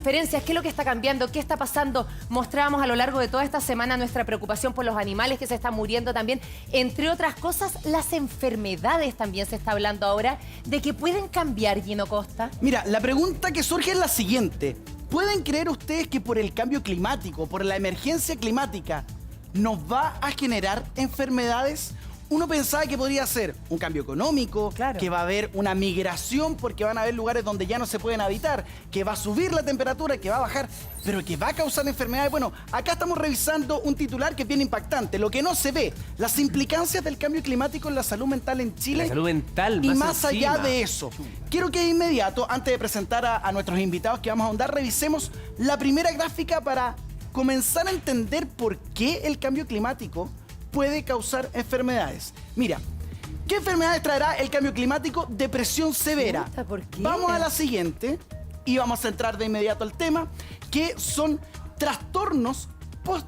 Diferencias, ¿qué es lo que está cambiando? ¿Qué está pasando? Mostrábamos a lo largo de toda esta semana nuestra preocupación por los animales que se están muriendo también. Entre otras cosas, las enfermedades también se está hablando ahora de que pueden cambiar, Gino Costa. Mira, la pregunta que surge es la siguiente. ¿Pueden creer ustedes que por el cambio climático, por la emergencia climática, nos va a generar enfermedades? Uno pensaba que podría ser un cambio económico, claro, que va a haber una migración porque van a haber lugares donde ya no se pueden habitar, que va a subir la temperatura, que va a bajar, pero que va a causar enfermedades. Bueno, acá estamos revisando un titular que es bien impactante. Lo que no se ve, las implicancias del cambio climático en la salud mental en Chile. La salud mental, y más allá de eso, quiero que de inmediato, antes de presentar a nuestros invitados que vamos a ahondar, revisemos la primera gráfica para comenzar a entender por qué el cambio climático puede causar enfermedades. Mira, ¿qué enfermedades traerá el cambio climático? Depresión severa. ¿Por qué? Vamos a la siguiente y vamos a entrar de inmediato al tema, que son trastornos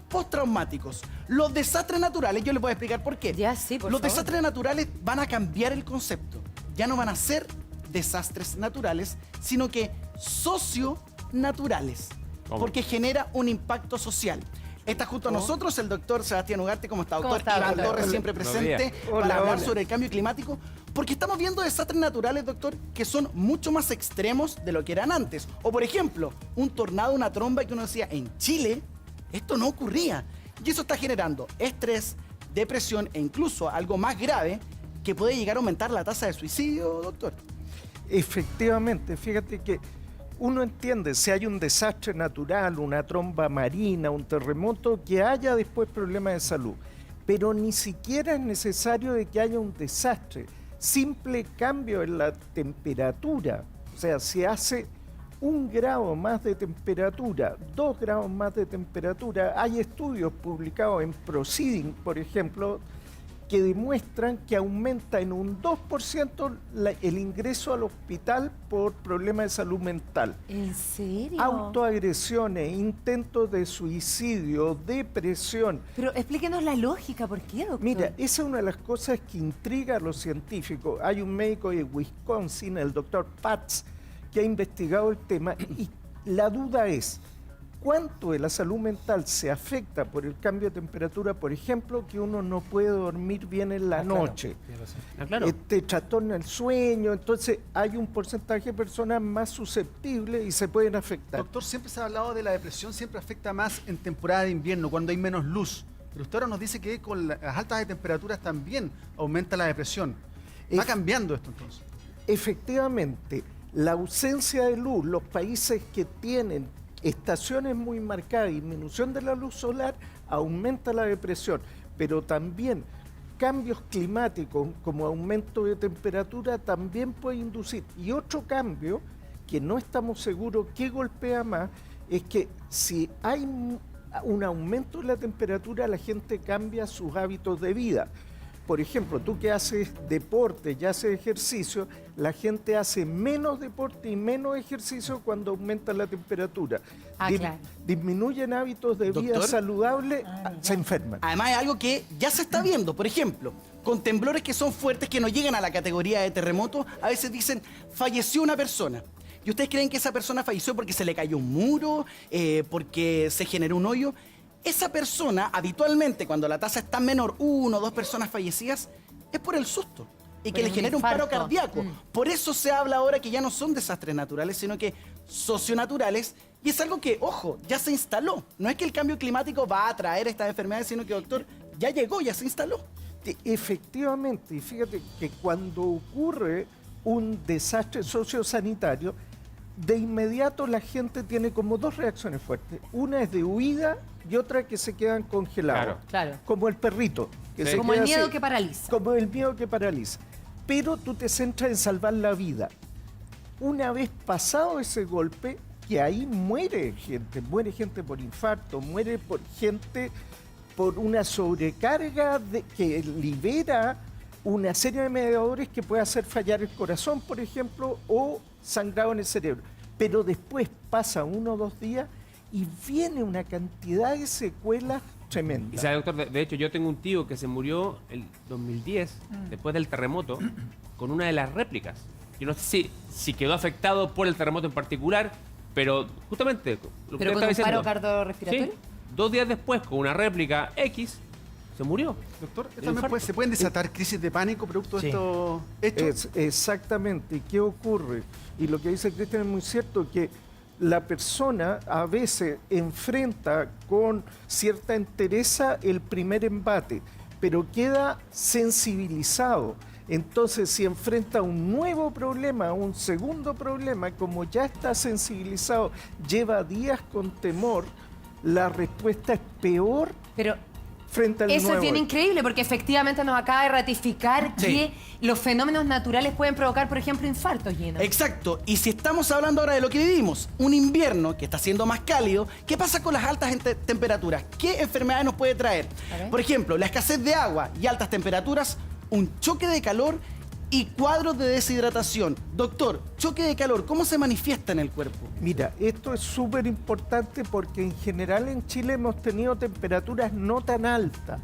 postraumáticos. Los desastres naturales, yo les voy a explicar por qué. Ya, sí, por Los favor. desastres naturales van a cambiar el concepto. Ya no van a ser desastres naturales, sino que socionaturales. ¿Cómo? Porque genera un impacto social. Está junto a nosotros el doctor Sebastián Ugarte. ¿Cómo está, doctor? está, Iván doctor? Torres, Hola. siempre Buenos presente días. para hablar sobre el cambio climático. Porque estamos viendo desastres naturales, doctor, que son mucho más extremos de lo que eran antes. O, por ejemplo, un tornado, una tromba que uno decía, en Chile, esto no ocurría. Y eso está generando estrés, depresión e incluso algo más grave que puede llegar a aumentar la tasa de suicidio, doctor. Efectivamente, fíjate que uno entiende, si hay un desastre natural, una tromba marina, un terremoto, que haya después problemas de salud. Pero ni siquiera es necesario de que haya un desastre. Simple cambio en la temperatura, o sea, si hace 1 grado más de temperatura, 2 grados más de temperatura, hay estudios publicados en Proceeding, por ejemplo, que demuestran que aumenta en un 2% el ingreso al hospital por problemas de salud mental. ¿En serio? Autoagresiones, intentos de suicidio, depresión. Pero explíquenos la lógica, ¿por qué, doctor? Mira, esa es una de las cosas que intriga a los científicos. Hay un médico de Wisconsin, el doctor Patz, que ha investigado el tema y la duda es, ¿cuánto de la salud mental se afecta por el cambio de temperatura? Por ejemplo, que uno no puede dormir bien en la noche. Claro. Te trastorna el sueño, entonces hay un porcentaje de personas más susceptibles y se pueden afectar. Doctor, siempre se ha hablado de la depresión, siempre afecta más en temporada de invierno, cuando hay menos luz. Pero usted ahora nos dice que con las altas de temperaturas también aumenta la depresión. ¿Va cambiando esto entonces? Efectivamente, la ausencia de luz, los países que tienen estaciones muy marcadas, disminución de la luz solar, aumenta la depresión, pero también cambios climáticos como aumento de temperatura también puede inducir. Y otro cambio que no estamos seguros que golpea más es que si hay un aumento de la temperatura, la gente cambia sus hábitos de vida. Por ejemplo, tú que haces deporte y haces ejercicio, la gente hace menos deporte y menos ejercicio cuando aumenta la temperatura. Claro. Disminuyen hábitos de vida Doctor. saludables, se enferman. Además es algo que ya se está viendo, por ejemplo, con temblores que son fuertes, que no llegan a la categoría de terremoto, a veces dicen, falleció una persona. ¿Y ustedes creen que esa persona falleció porque se le cayó un muro, porque se generó un hoyo? Esa persona, habitualmente, cuando la tasa está menor, 1 o 2 personas fallecidas, es por el susto y que Por le un genera un paro infarto. cardíaco. Por eso se habla ahora que ya no son desastres naturales, sino que socionaturales. Y es algo que, ojo, ya se instaló. No es que el cambio climático va a traer estas enfermedades, sino que, doctor, ya llegó, ya se instaló. Efectivamente, y fíjate que cuando ocurre un desastre sociosanitario, de inmediato la gente tiene como 2 reacciones fuertes. Una es de huida y otra que se quedan congelados. Claro. Como el perrito. Que Sí. se Como el queda miedo así, que paraliza. Como el miedo que paraliza. Pero tú te centras en salvar la vida. Una vez pasado ese golpe, que ahí muere gente por infarto, muere por gente por una sobrecarga que libera una serie de mediadores que puede hacer fallar el corazón, por ejemplo, o sangrado en el cerebro. Pero después pasa 1 o 2 días y viene una cantidad de secuelas tremenda. Y sabe, doctor, de hecho yo tengo un tío que se murió el 2010, después del terremoto, con una de las réplicas. Yo no sé si quedó afectado por el terremoto en particular, Pero justamente, lo que ¿Pero usted con está un diciendo, paro cardiorrespiratorio? sí, 2 días después, con una réplica X, se murió. Doctor, El ¿también infarto. se pueden desatar crisis de pánico producto de Sí. estos hechos? Exactamente. ¿Y qué ocurre? Y lo que dice Cristian es muy cierto, que la persona a veces enfrenta con cierta entereza el primer embate, pero queda sensibilizado. Entonces, si enfrenta un nuevo problema, un segundo problema, como ya está sensibilizado, lleva días con temor, la respuesta es peor Pero frente al eso nuevo. es bien increíble porque efectivamente nos acaba de ratificar Sí. que los fenómenos naturales pueden provocar, por ejemplo, infartos, Gina. Exacto. Y si estamos hablando ahora de lo que vivimos, un invierno que está siendo más cálido, ¿qué pasa con las altas temperaturas? ¿Qué enfermedades nos puede traer? A ver. Por ejemplo, la escasez de agua y altas temperaturas, un choque de calor y cuadros de deshidratación. Doctor, choque de calor, ¿cómo se manifiesta en el cuerpo? Mira, esto es súper importante porque en general en Chile hemos tenido temperaturas no tan altas.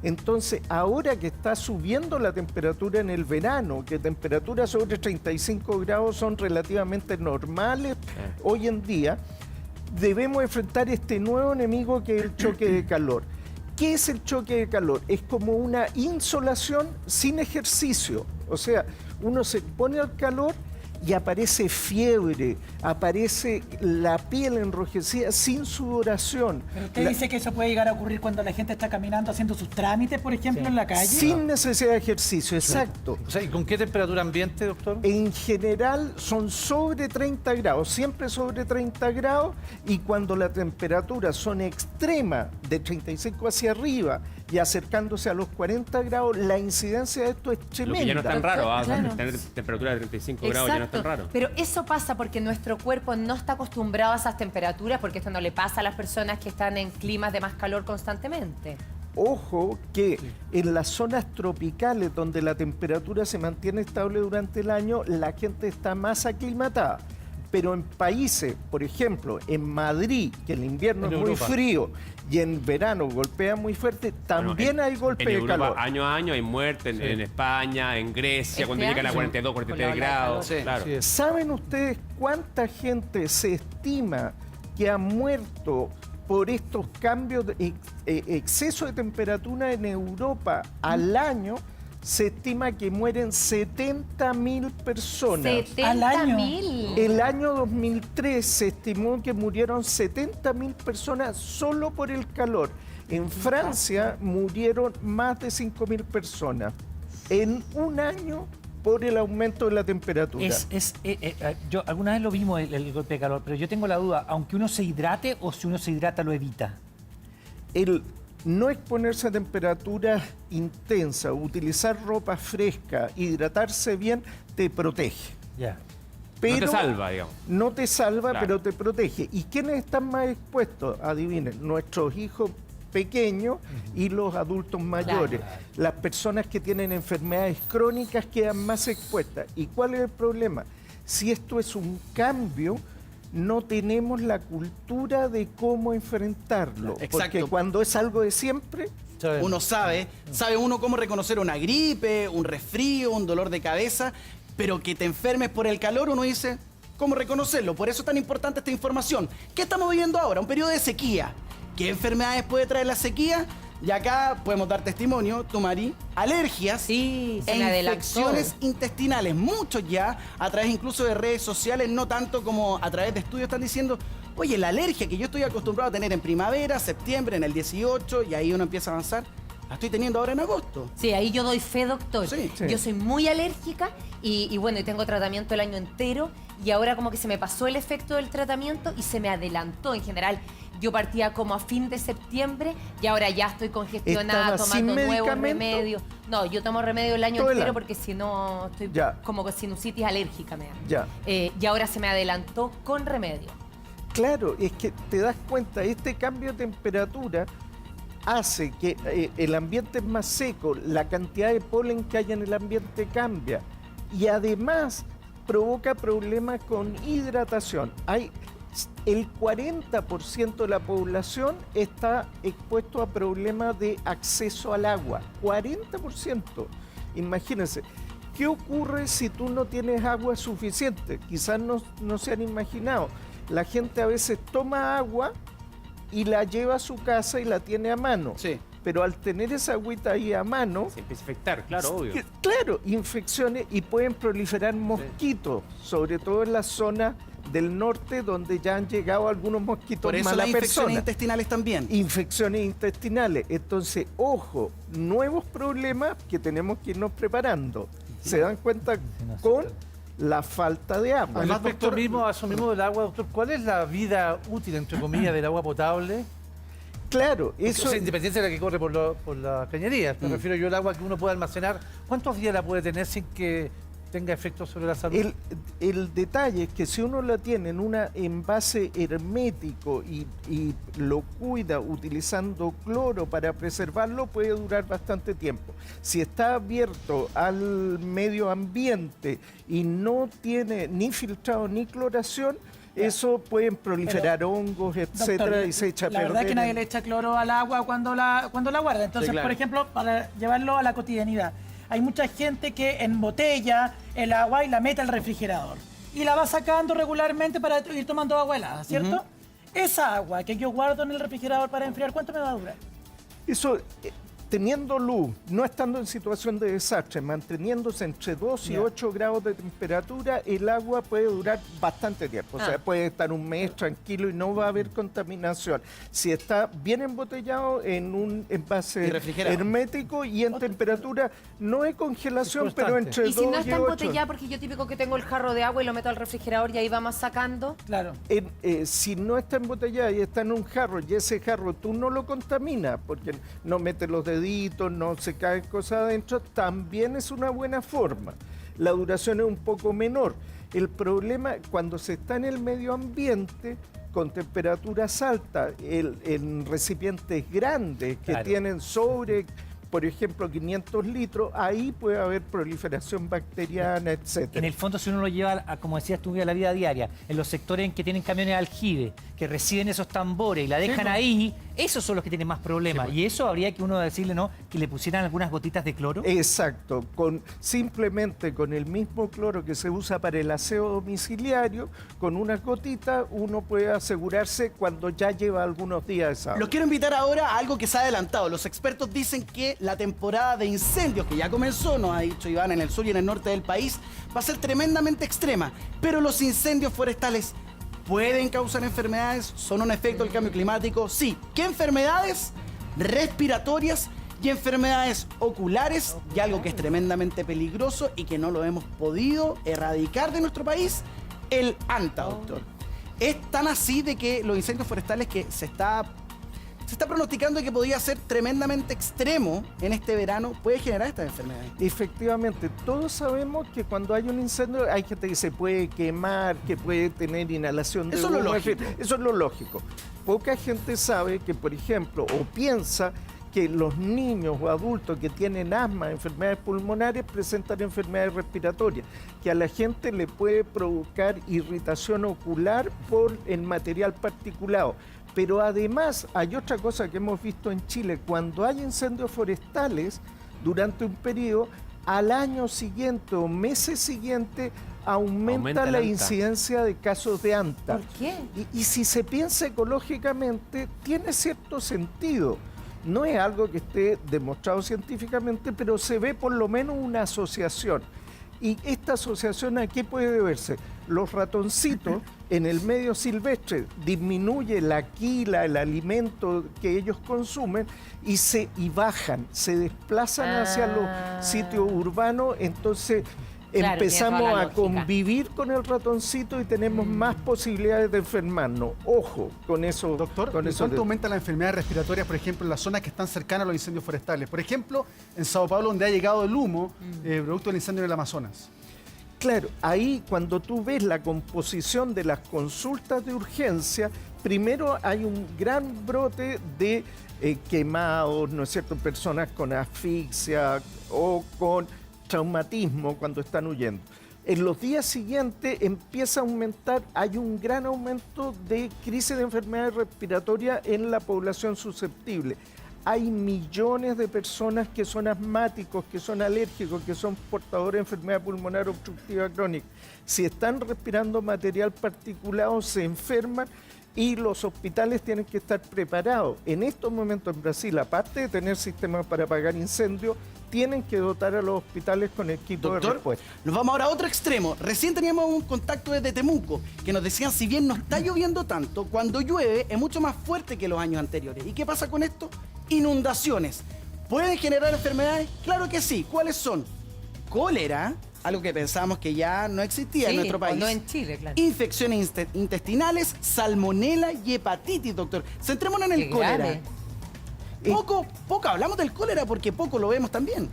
Entonces, ahora que está subiendo la temperatura en el verano, que temperaturas sobre 35 grados son relativamente normales hoy en día, debemos enfrentar este nuevo enemigo que es el choque de calor. ¿Qué es el choque de calor? Es como una insolación sin ejercicio. O sea, uno se pone al calor y aparece fiebre, aparece la piel enrojecida sin sudoración. Pero usted dice que eso puede llegar a ocurrir cuando la gente está caminando haciendo sus trámites, por ejemplo, en la calle. Sin necesidad de ejercicio, exacto. O sea, ¿y con qué temperatura ambiente, doctor? En general son sobre 30 grados, siempre sobre 30 grados, y cuando la temperatura son extrema, de 35 hacia arriba y acercándose a los 40 grados, la incidencia de esto es Lo tremenda. que ya no es tan raro, Claro. tener temperatura de 35 grados ya no es tan raro. Pero eso pasa porque nuestro cuerpo no está acostumbrado a esas temperaturas, porque esto no le pasa a las personas que están en climas de más calor constantemente. Ojo que en las zonas tropicales donde la temperatura se mantiene estable durante el año, la gente está más aclimatada. Pero en países, por ejemplo, en Madrid, que el invierno En es muy Europa. frío y en verano golpea muy fuerte, también Bueno, hay golpe en de Europa, calor. año a año hay muerte en España, en Grecia, Este cuando llegan a año, 42, con la 43 ola de grados. calor. Sí, Claro. sí es. ¿Saben ustedes cuánta gente se estima que ha muerto por estos cambios de exceso de temperatura en Europa al año? Se estima que mueren 70.000 personas. 70.000. El año 2003 se estimó que murieron 70.000 personas solo por el calor. En Francia murieron más de 5.000 personas en un año por el aumento de la temperatura. Yo alguna vez lo vimos el golpe de calor, pero yo tengo la duda, aunque uno se hidrate o si uno se hidrata lo evita. El no exponerse a temperaturas intensas, utilizar ropa fresca, hidratarse bien, te protege. Ya. Pero no te salva, digamos. no te salva, Claro. pero te protege. ¿Y quiénes están más expuestos? Adivinen, nuestros hijos pequeños y los adultos mayores. Las personas que tienen enfermedades crónicas quedan más expuestas. ¿Y cuál es el problema? Si esto es un cambio, no tenemos la cultura de cómo enfrentarlo. Exacto. Porque cuando es algo de siempre, Uno sabe uno cómo reconocer una gripe, un resfrío, un dolor de cabeza, pero que te enfermes por el calor, uno dice, ¿cómo reconocerlo? Por eso es tan importante esta información. ¿Qué estamos viviendo ahora? Un periodo de sequía. ¿Qué enfermedades puede traer la sequía? Y acá podemos dar testimonio, tú, Mari, alergias Sí, se e me adelantó. infecciones intestinales. Muchos ya, a través incluso de redes sociales, no tanto como a través de estudios, están diciendo, oye, la alergia que yo estoy acostumbrado a tener en primavera, septiembre, en el 18, y ahí uno empieza a avanzar, la estoy teniendo ahora en agosto. Sí, ahí yo doy fe, doctor. Sí. Sí. Yo soy muy alérgica y bueno, y tengo tratamiento el año entero y ahora como que se me pasó el efecto del tratamiento y se me adelantó. En general, yo partía como a fin de septiembre y ahora ya estoy congestionada, ¿Estaba sin tomando nuevos medicamento? remedios. No, yo tomo remedio el año Todo el entero año. porque si no estoy Ya. como con sinusitis alérgica me da. ya. Y ahora se me adelantó con remedio. Claro, es que te das cuenta, este cambio de temperatura hace que el ambiente es más seco, la cantidad de polen que hay en el ambiente cambia y además provoca problemas con hidratación. El 40% de la población está expuesto a problemas de acceso al agua. 40%. Imagínense. ¿Qué ocurre si tú no tienes agua suficiente? Quizás no se han imaginado. la gente a veces toma agua y la lleva a su casa y la tiene a mano. Sí. Pero al tener esa agüita ahí a mano, Se empieza a infectar, claro, obvio. claro, infecciones y pueden proliferar mosquitos, sobre todo en la zona del norte donde ya han llegado algunos mosquitos Por eso malas las infecciones personas. intestinales también. Infecciones intestinales. Entonces, ojo, nuevos problemas que tenemos que irnos preparando. ¿Se dan cuenta con la falta de agua? Además, Respecto doctor, mismo a eso mismo del agua, doctor, ¿cuál es la vida útil, entre comillas, del agua potable? Claro, Eso, eso o sea, independiente de la que corre por la cañería. Me refiero yo al agua que uno puede almacenar. ¿Cuántos días la puede tener sin que tenga efectos sobre la salud? el detalle es que si uno la tiene en un envase hermético y lo cuida utilizando cloro para preservarlo, puede durar bastante tiempo. Si está abierto al medio ambiente y no tiene ni filtrado ni cloración, eso pueden proliferar hongos, etcétera, Doctor, y se echa a la perder. verdad es que nadie le echa cloro al agua cuando la guarda. Entonces, Sí, claro. por ejemplo, para llevarlo a la cotidianidad, hay mucha gente que embotella el agua y la mete al refrigerador. Y la va sacando regularmente para ir tomando agua helada, ¿cierto? Esa agua que yo guardo en el refrigerador para enfriar, ¿cuánto me va a durar? Eso, teniendo luz, no estando en situación de desastre, manteniéndose entre 2 y 8 grados de temperatura, el agua puede durar bastante tiempo. O sea, puede estar un mes tranquilo y no va a haber contaminación. Si está bien embotellado en un Y envase refrigerado. hermético y en temperatura, no hay congelación, Es pero constante. entre Y si 2 no y está 8. embotellada, porque yo típico que tengo el jarro de agua y lo meto al refrigerador y ahí vamos sacando. Claro. Si no está embotellada y está en un jarro y ese jarro tú no lo contaminas porque no metes los deditos, no se caen cosas adentro, también es una buena forma. La duración es un poco menor. El problema cuando se está en el medio ambiente con temperaturas altas, en recipientes grandes que Claro. tienen sobre, por ejemplo, 500 litros, ahí puede haber proliferación bacteriana, etcétera. En el fondo, si uno lo lleva, como decías tú, a la vida diaria, en los sectores en que tienen camiones de aljibe, que reciben esos tambores y la dejan ahí, esos son los que tienen más problemas. Y eso habría que uno decirle, ¿no?, que le pusieran algunas gotitas de cloro. Exacto, simplemente con el mismo cloro que se usa para el aseo domiciliario, con unas gotitas uno puede asegurarse cuando ya lleva algunos días esa agua. Los quiero invitar ahora a algo que se ha adelantado. Los expertos dicen que la temporada de incendios que ya comenzó, nos ha dicho Iván, en el sur y en el norte del país, va a ser tremendamente extrema. Pero los incendios forestales pueden causar enfermedades, son un efecto del cambio climático. Sí, ¿qué enfermedades? Respiratorias y enfermedades oculares, y algo que es tremendamente peligroso y que no lo hemos podido erradicar de nuestro país, el anta, doctor. Es tan así de que los incendios forestales que se está pronosticando que podría ser tremendamente extremo en este verano, puede generar estas enfermedades. Efectivamente, todos sabemos que cuando hay un incendio hay gente que se puede quemar, que puede tener inhalación de Eso es lo humo, en fin, lógico. eso es lo lógico. Poca gente sabe que, por ejemplo, o piensa que los niños o adultos que tienen asma, enfermedades pulmonares, presentan enfermedades respiratorias, que a la gente le puede provocar irritación ocular por el material particulado. Pero además hay otra cosa que hemos visto en Chile, cuando hay incendios forestales durante un periodo, al año siguiente o meses siguientes aumenta el la anta. incidencia de casos de anta. ¿Por qué? Y si se piensa ecológicamente, tiene cierto sentido. No es algo que esté demostrado científicamente, pero se ve por lo menos una asociación. ¿Y esta asociación a qué puede deberse? Los ratoncitos en el medio silvestre disminuye la quila, el alimento que ellos consumen y bajan, se desplazan hacia los sitios urbanos, entonces Claro, empezamos tiene toda la a lógica. convivir con el ratoncito y tenemos más posibilidades de enfermarnos. Ojo con eso. Doctor, con ¿y eso cuánto aumentan las enfermedades respiratorias, por ejemplo, en las zonas que están cercanas a los incendios forestales? Por ejemplo, en Sao Paulo, donde ha llegado el humo producto del incendio en el Amazonas. Claro, ahí cuando tú ves la composición de las consultas de urgencia, primero hay un gran brote de quemados, ¿no es cierto?, personas con asfixia o con traumatismo cuando están huyendo. En los días siguientes empieza a aumentar, hay un gran aumento de crisis de enfermedades respiratorias en la población susceptible. hay millones de personas que son asmáticos, que son alérgicos, que son portadores de enfermedad pulmonar obstructiva crónica. Si están respirando material particulado, se enferman y los hospitales tienen que estar preparados. En estos momentos en Brasil, aparte de tener sistemas para apagar incendios, tienen que dotar a los hospitales con equipo de Doctor, respuesta. nos vamos ahora a otro extremo. Recién teníamos un contacto desde Temuco, que nos decían, si bien no está lloviendo tanto, cuando llueve es mucho más fuerte que los años anteriores. ¿Y qué pasa con esto? Inundaciones. ¿Pueden generar enfermedades? Claro que sí. ¿Cuáles son? Cólera, algo que pensábamos que ya no existía en nuestro país. No en Chile, claro. Infecciones intestinales, salmonela y hepatitis, doctor. Centrémonos en el Qué cólera. grave. Poco hablamos del cólera porque poco lo vemos también.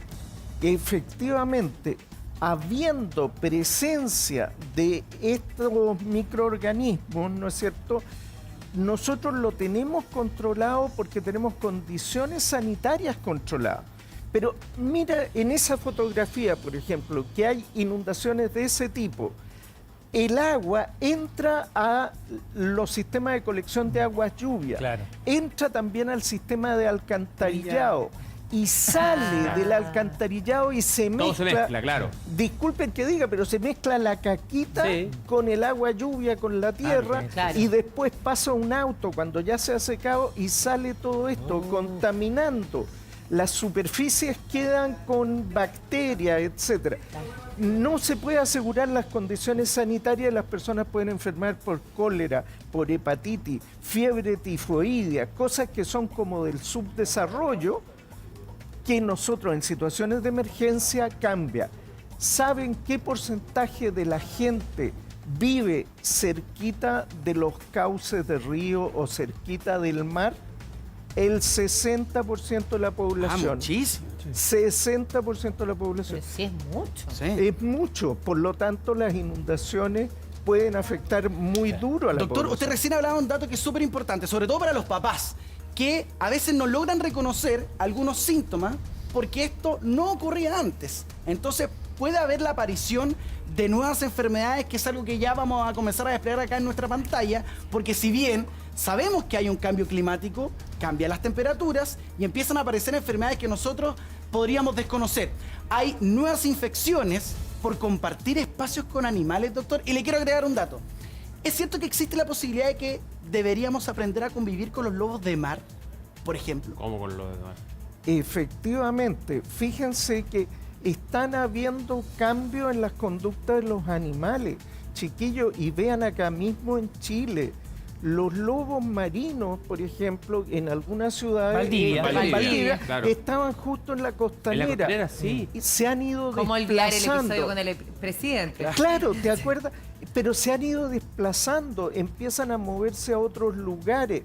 Efectivamente, habiendo presencia de estos microorganismos, ¿no es cierto?, nosotros lo tenemos controlado porque tenemos condiciones sanitarias controladas. Pero mira, en esa fotografía, por ejemplo, que hay inundaciones de ese tipo, el agua entra a los sistemas de colección de aguas lluvias, Claro. entra también al sistema de alcantarillado y sale del alcantarillado y se mezcla. Todo se mezcla, claro. Disculpen que diga, pero se mezcla la caquita Sí. con el agua lluvia, con la tierra, claro. y después pasa un auto cuando ya se ha secado y sale todo esto contaminando. Las superficies quedan con bacterias, etcétera. No se puede asegurar las condiciones sanitarias y las personas pueden enfermar por cólera, por hepatitis, fiebre tifoidea, cosas que son como del subdesarrollo, que nosotros en situaciones de emergencia cambia. ¿Saben qué porcentaje de la gente vive cerquita de los cauces de río o cerquita del mar? El 60% de la población. Muchísimo. 60% de la población. Pero sí es mucho. Sí. Es mucho, por lo tanto las inundaciones pueden afectar muy duro a la Doctor, población. usted recién hablaba de un dato que es súper importante, sobre todo para los papás, que a veces no logran reconocer algunos síntomas porque esto no ocurría antes. Entonces puede haber la aparición de nuevas enfermedades, que es algo que ya vamos a comenzar a desplegar acá en nuestra pantalla, porque si bien sabemos que hay un cambio climático, cambian las temperaturas y empiezan a aparecer enfermedades que nosotros podríamos desconocer. Hay nuevas infecciones por compartir espacios con animales, doctor, y le quiero agregar un dato. ¿Es cierto que existe la posibilidad de que deberíamos aprender a convivir con los lobos de mar, por ejemplo? ¿Cómo con lo demás? Efectivamente, fíjense que están habiendo cambios en las conductas de los animales, chiquillos, y vean acá mismo en Chile, los lobos marinos, por ejemplo, en algunas ciudades, Valdivia. en Valdivia, claro. estaban justo en la En costanera. la costanera, sí. Y se han ido Como olvidar el desplazando. episodio con el presidente. Claro, ¿te acuerdas? Pero se han ido desplazando, empiezan a moverse a otros lugares,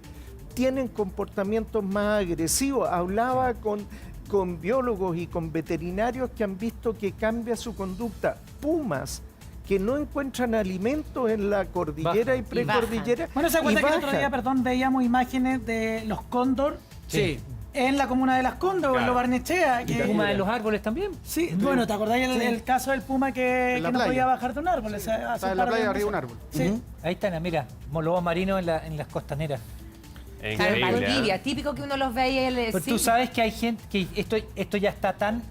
tienen comportamientos más agresivos. Hablaba con biólogos y con veterinarios que han visto que cambia su conducta. Pumas que no encuentran alimentos en la cordillera Bajan. y precordillera. Bueno, ¿se acuerda y que el otro día, bajan. perdón, veíamos imágenes de los cóndor Sí. en la comuna de Las Condes o en Claro. Lo Barnechea? ¿Y Que, puma de los árboles también? sí, bueno, ¿te acordás el caso del puma que En la no playa. podía bajar de un árbol? Estaba en la playa arriba de un árbol. Sí. Ahí están, mira, lobos marinos en las costaneras. Es Claro, en increíble, Valdivia, ¿eh? típico que uno los ve ahí. Pero tú sabes que hay gente, que esto ya está tan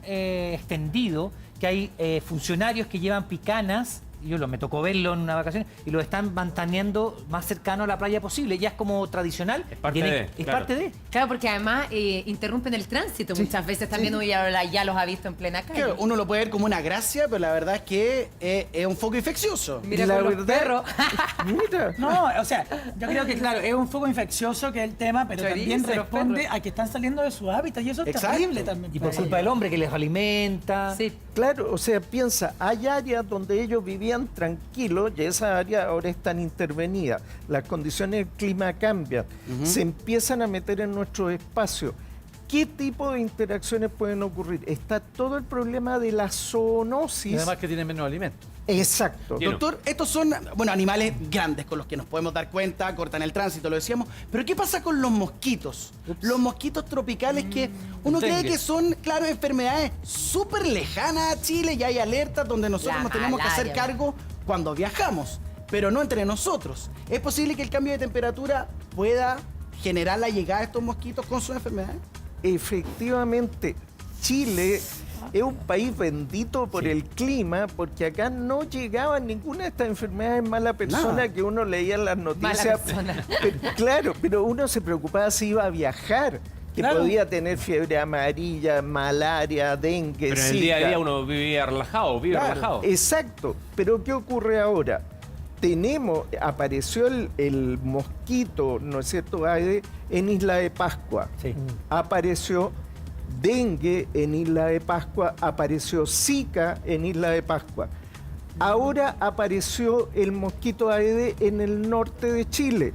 extendido, que hay funcionarios que llevan picanas, y me tocó verlo en una vacación, y lo están manteniendo más cercano a la playa posible. Ya es como tradicional. Es parte Tiene- de, Es claro. parte de. Claro, porque además interrumpen el tránsito muchas veces también. Uno ya los ha visto en plena calle. Claro, uno lo puede ver como una gracia, pero la verdad es que es un foco infeccioso. Mira la con los verdad- perros. Mira, No, o sea, yo creo que claro, es un foco infeccioso que es el tema, pero Chorizo, también los responde perros. a que están saliendo de su hábitat y eso es Exacto. terrible también. Y por para culpa ellos. del hombre que les alimenta. Sí. claro, o sea, piensa, hay áreas donde ellos vivían tranquilos y esa área ahora están intervenidas. Las condiciones del clima cambian, se empiezan a meter en nuestro espacio. ¿Qué tipo de interacciones pueden ocurrir? Está todo el problema de la Y zoonosis. además que tienen menos alimento. Exacto. Bien. Doctor, estos son, bueno, animales grandes con los que nos podemos dar cuenta, cortan el tránsito, lo decíamos. Pero ¿qué pasa con los mosquitos? Los mosquitos tropicales que uno cree dengue. que son, claro, enfermedades súper lejanas a Chile y hay alertas donde nosotros La nos tenemos que hacer malaria. cargo cuando viajamos, pero no entre nosotros. ¿Es posible que el cambio de temperatura pueda generar la llegada de estos mosquitos con sus enfermedades? efectivamente, Chile es un país bendito por el clima, porque acá no llegaba ninguna de estas enfermedades mala persona Nada. que uno leía en las noticias. Mala persona. Claro, pero uno se preocupaba si iba a viajar, que Claro. podía tener fiebre amarilla, malaria, dengue, Pero en el día a Zika. día uno vive relajado, relajado. Exacto, pero ¿qué ocurre ahora? Apareció el mosquito, ¿no es cierto?, Aedes, en Isla de Pascua. Sí. Apareció dengue en Isla de Pascua, apareció Zika en Isla de Pascua. Ahora apareció el mosquito Aedes en el norte de Chile,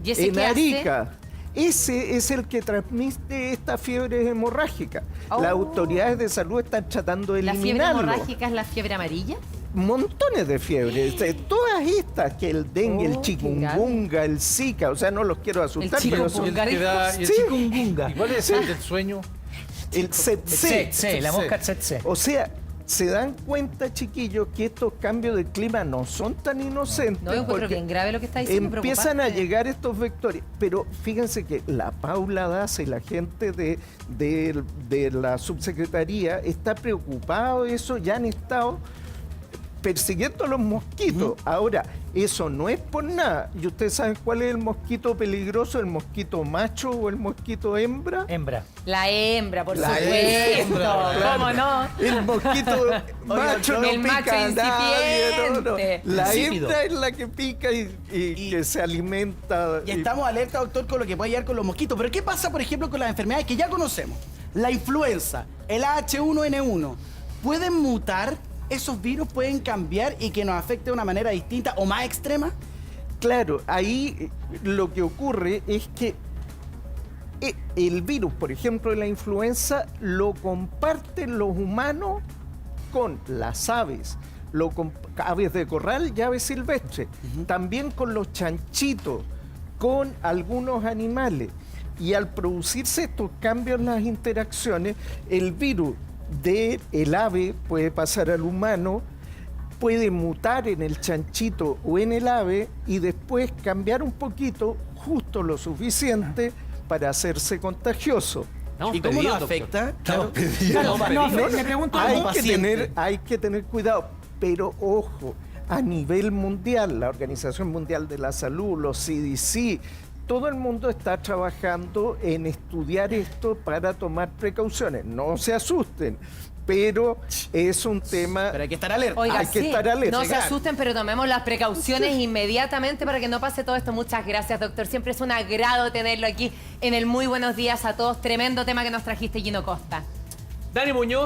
¿Y ese en qué hace? Arica. Ese es el que transmite estas fiebres hemorrágicas. Oh. Las autoridades de salud están tratando de ¿La fiebre eliminarlo. hemorrágica es la fiebre amarilla? Montones de fiebres, todas estas, que el dengue, el Oh, chikungunya, el Zika, o sea, no los quiero asustar, El pero chikungunya. son Que da- y el Sí. chikungunya. ¿Y cuál es el del sueño? el Tsetse, la mosca tsetse. O sea, se dan cuenta, chiquillos, que estos cambios de clima no son tan inocentes. No, yo encuentro porque bien grave lo que está diciendo. empiezan a preocupante. llegar estos vectores. Pero fíjense que la Paula Daza y la gente de la subsecretaría está preocupado de eso, ya han estado persiguiendo a los mosquitos. Ahora, eso no es por nada. ¿Y ustedes saben cuál es el mosquito peligroso? ¿El mosquito macho o el mosquito hembra? Hembra. La hembra, por La supuesto. hembra, claro. ¿Cómo no? El mosquito macho no el pica macho a nadie, incipiente. La Insípido. hembra es la que pica y que se alimenta. Y estamos alerta, doctor, con lo que puede llegar con los mosquitos. Pero ¿qué pasa, por ejemplo, con las enfermedades que ya conocemos? La influenza, el H1N1, ¿pueden mutar? ¿Esos virus pueden cambiar y que nos afecte de una manera distinta o más extrema? Claro, ahí lo que ocurre es que el virus, por ejemplo, de la influenza, lo comparten los humanos con las aves, aves de corral y aves silvestres, también con los chanchitos, con algunos animales. Y al producirse estos cambios en las interacciones, el virus del ave puede pasar al humano, puede mutar en el chanchito o en el ave y después cambiar un poquito, justo lo suficiente para hacerse contagioso. Estamos ¿Y cómo nos pedidos, doctor. afecta? Estamos Claro, pedidos. no, me pregunto Como Hay que tener cuidado, pero ojo, a nivel mundial, la Organización Mundial de la Salud, los CDC, todo el mundo está trabajando en estudiar esto para tomar precauciones. No se asusten, pero es un tema... Pero hay que estar alerta. Oiga, Hay que sí, estar alerta. no se asusten, pero tomemos las precauciones inmediatamente para que no pase todo esto. Muchas gracias, doctor. Siempre es un agrado tenerlo aquí en el Muy Buenos Días a Todos. Tremendo tema que nos trajiste, Gino Costa. Dani Muñoz.